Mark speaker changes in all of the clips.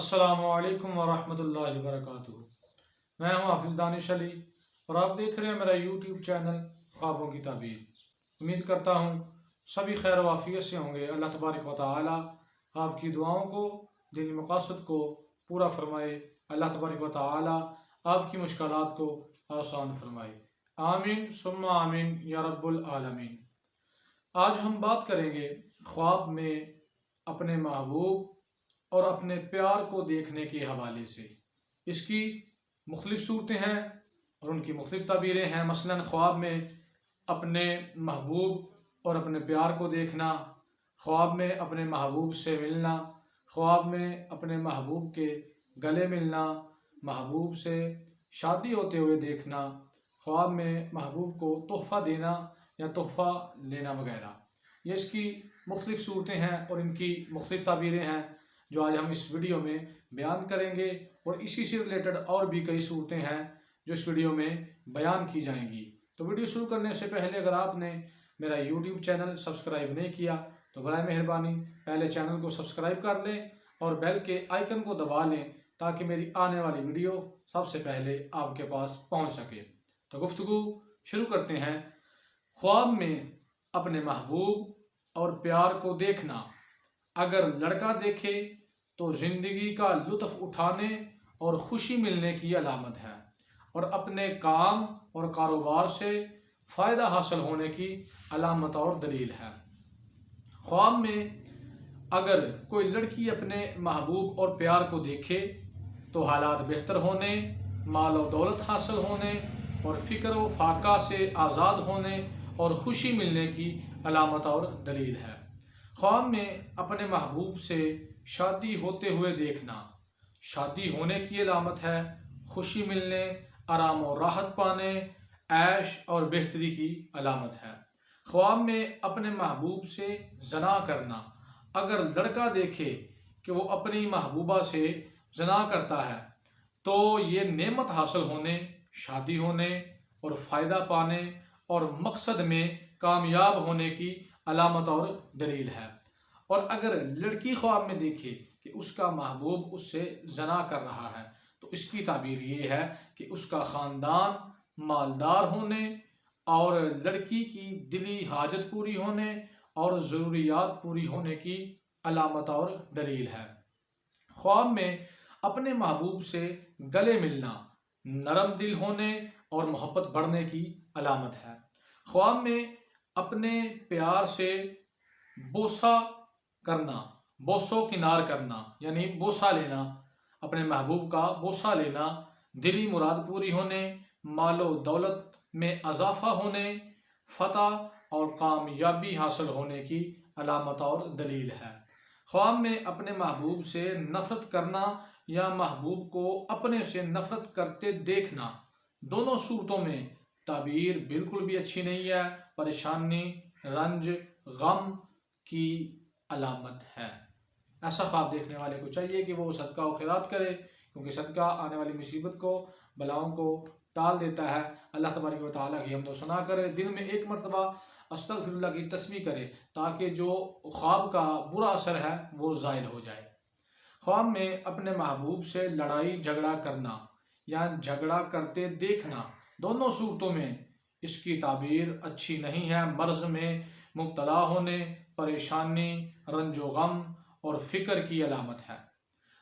Speaker 1: अस्सलामु अलैकुम वरहमतुल्लाहि वबरकातुहू। मैं हूं हाफिज़ दानिश अली और आप देख रहे हैं मेरा यूट्यूब चैनल ख्वाबों की ताबीर। उम्मीद करता हूं सभी खैर वाफियत से होंगे। अल्लाह तबारक व तआला आपकी दुआओं को, दिली मकासद को पूरा फरमाए। अल्लाह तबारक व तआला आपकी मुश्किलात को आसान फरमाए। आमीन सुम्मा आमीन या रब्बुल आलमीन। आज हम बात करेंगे ख्वाब में अपने महबूब और अपने प्यार को देखने के हवाले से। इसकी मुख्तलिफ़ सूरतें हैं और उनकी मुख्तलिफ़ ताबीरें हैं। मसलन ख्वाब में अपने महबूब और अपने प्यार को देखना, ख्वाब में अपने महबूब से मिलना, ख्वाब में अपने महबूब के गले मिलना, महबूब से शादी होते हुए देखना, ख्वाब में महबूब को तोहफ़ा देना या तोहफ़ा लेना वगैरह। ये इसकी मुख्तलिफ़ सूरतें हैं और इनकी मुख्तलिफ़ ताबीरें हैं जो आज हम इस वीडियो में बयान करेंगे। और इसी से रिलेटेड और भी कई सूरतें हैं जो इस वीडियो में बयान की जाएंगी। तो वीडियो शुरू करने से पहले अगर आपने मेरा यूट्यूब चैनल सब्सक्राइब नहीं किया तो बराए मेहरबानी पहले चैनल को सब्सक्राइब कर लें और बेल के आइकन को दबा लें ताकि मेरी आने वाली वीडियो सबसे पहले आपके पास पहुंच सके। तो गुफ्तगू शुरू करते हैं। ख्वाब में अपने महबूब और प्यार को देखना अगर लड़का देखे तो ज़िंदगी का लुत्फ़ उठाने और ख़ुशी मिलने की अलामत है और अपने काम और कारोबार से फ़ायदा हासिल होने की अलामत और दलील है। ख्वाब में अगर कोई लड़की अपने महबूब और प्यार को देखे तो हालात बेहतर होने, माल और दौलत हासिल होने और फ़िक्र व फाका से आज़ाद होने और ख़ुशी मिलने की अलामत और दलील है। ख्वाब में अपने महबूब से शादी होते हुए देखना शादी होने की अलामत है, खुशी मिलने, आराम और राहत पाने, ऐश और बेहतरी की अलामत है। ख्वाब में अपने महबूब से जना करना अगर लड़का देखे कि वो अपनी महबूबा से जना करता है तो ये नेमत हासिल होने, शादी होने और फ़ायदा पाने और मकसद में कामयाब होने की अलामत और दलील है। और अगर लड़की ख्वाब में देखे कि उसका महबूब उससे जना कर रहा है तो इसकी ताबीर ये है कि उसका ख़ानदान मालदार होने और लड़की की दिली हाजत पूरी होने और ज़रूरियात पूरी होने की अलामत और दलील है। ख्वाब में अपने महबूब से गले मिलना नरम दिल होने और मोहब्बत बढ़ने की अलामत है। ख्वाब में अपने प्यार से बोसा करना, बोसो किनार करना यानी बोसा लेना, अपने महबूब का बोसा लेना दिली मुराद पूरी होने, मालो दौलत में इजाफा होने, फतह और कामयाबी हासिल होने की अलामत और दलील है। ख्वाब में अपने महबूब से नफ़रत करना या महबूब को अपने से नफ़रत करते देखना, दोनों सूरतों में ताबीर बिल्कुल भी अच्छी नहीं है, परेशानी, रंज, गम की अलामत है। ऐसा ख्वाब देखने वाले को चाहिए कि वो सदका व खैरात करे क्योंकि सदका आने वाली मुसीबत को, बलाओं को टाल देता है। अल्लाह तबारक व तआला की हम्द व सना करे, दिन में एक मरतबा अस्तगफिरुल्लाह की तस्बीह करे ताकि जो ख्वाब का बुरा असर है वो ज़ाइल हो जाए। ख्वाब में अपने महबूब से लड़ाई झगड़ा करना या झगड़ा करते देखना, दोनों सूरतों में इसकी ताबीर अच्छी नहीं है। मर्ज़ में मुब्तला होने, परेशानी, रंजो गम और फ़िक्र की अलामत है।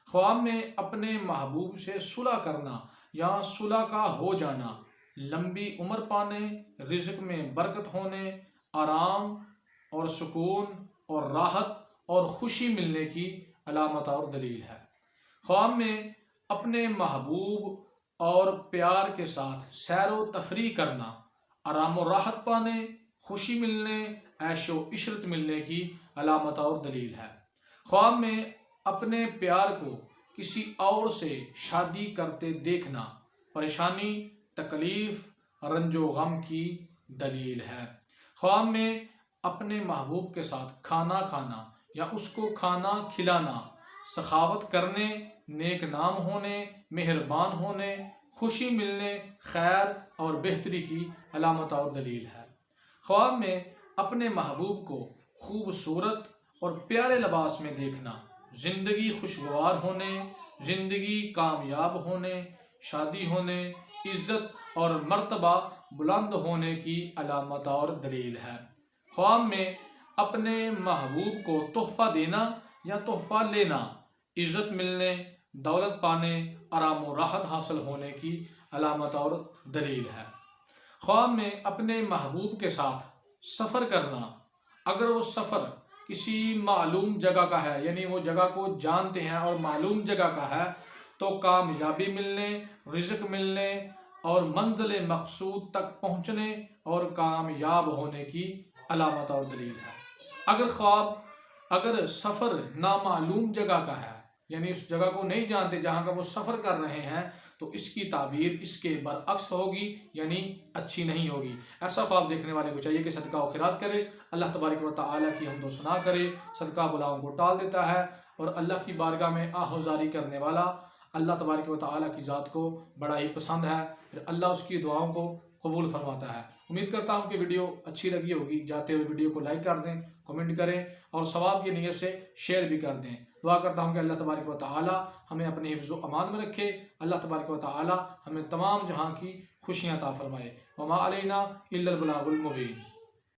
Speaker 1: ख्वाब में अपने महबूब से सुलह करना या सुलह का हो जाना, लंबी उम्र पाने, रिज़्क़ में बरकत होने, आराम और सुकून और राहत और ख़ुशी मिलने की अलामत और दलील है। ख्वाब में अपने महबूब और प्यार के साथ सैर व तफरी करना, आराम और राहत पाने, खुशी मिलने, ऐशो इशरत मिलने की अलामत और दलील है। ख्वाब में अपने प्यार को किसी और से शादी करते देखना, परेशानी, तकलीफ़, रंजो गम की दलील है। ख्वाब में अपने महबूब के साथ खाना खाना या उसको खाना खिलाना, सखावत करने, नेक नाम होने, मेहरबान होने, खुशी मिलने, खैर और बेहतरी की अलामत और दलील है। ख्वाब में अपने महबूब को खूबसूरत और प्यारे लिबास में देखना, ज़िंदगी खुशगवार होने, زندگی کامیاب ہونے، شادی ہونے، عزت اور مرتبہ بلند ہونے کی علامت اور دلیل ہے۔ خواب میں اپنے محبوب کو تحفہ دینا یا تحفہ لینا عزت ملنے، دولت پانے، آرام و راحت حاصل ہونے کی علامت اور دلیل ہے۔ خواب میں اپنے محبوب کے ساتھ سفر کرنا، اگر وہ سفر کسی معلوم جگہ کا ہے، یعنی وہ جگہ کو جانتے ہیں اور معلوم جگہ کا ہے، تو کامیابی ملنے، رزق ملنے اور منزل مقصود تک پہنچنے اور کامیاب ہونے کی علامت اور دلیل ہے۔ اگر سفر نامعلوم جگہ کا ہے، یعنی اس جگہ کو نہیں جانتے جہاں کا وہ سفر کر رہے ہیں، تو اس کی تعبیر اس کے برعکس ہوگی، یعنی اچھی نہیں ہوگی۔ ایسا خواب دیکھنے والے کو چاہیے کہ صدقہ و خیرات کرے، اللہ تبارک و تعالیٰ کی حمد و ثنا کرے۔ صدقہ بلاؤں کو ٹال دیتا ہے اور اللہ کی بارگاہ میں آہوزاری کرنے والا اللہ تبارک و تعالیٰ کی ذات کو بڑا ہی پسند ہے، پھر اللہ اس کی دعاؤں کو قبول فرماتا ہے۔ امید کرتا ہوں کہ ویڈیو اچھی لگی ہوگی۔ جاتے ہوئے ویڈیو کو لائک کر دیں، کمنٹ کریں اور ثواب کی نیت سے شیئر بھی کر دیں۔ دعا کرتا ہوں کہ اللہ تبارک و تعالیٰ ہمیں اپنے حفظ و امان میں رکھے، اللہ تبارک و تعالیٰ ہمیں تمام جہاں کی خوشیاں عطا فرمائے۔ وما علینا الا البلاغ المبین۔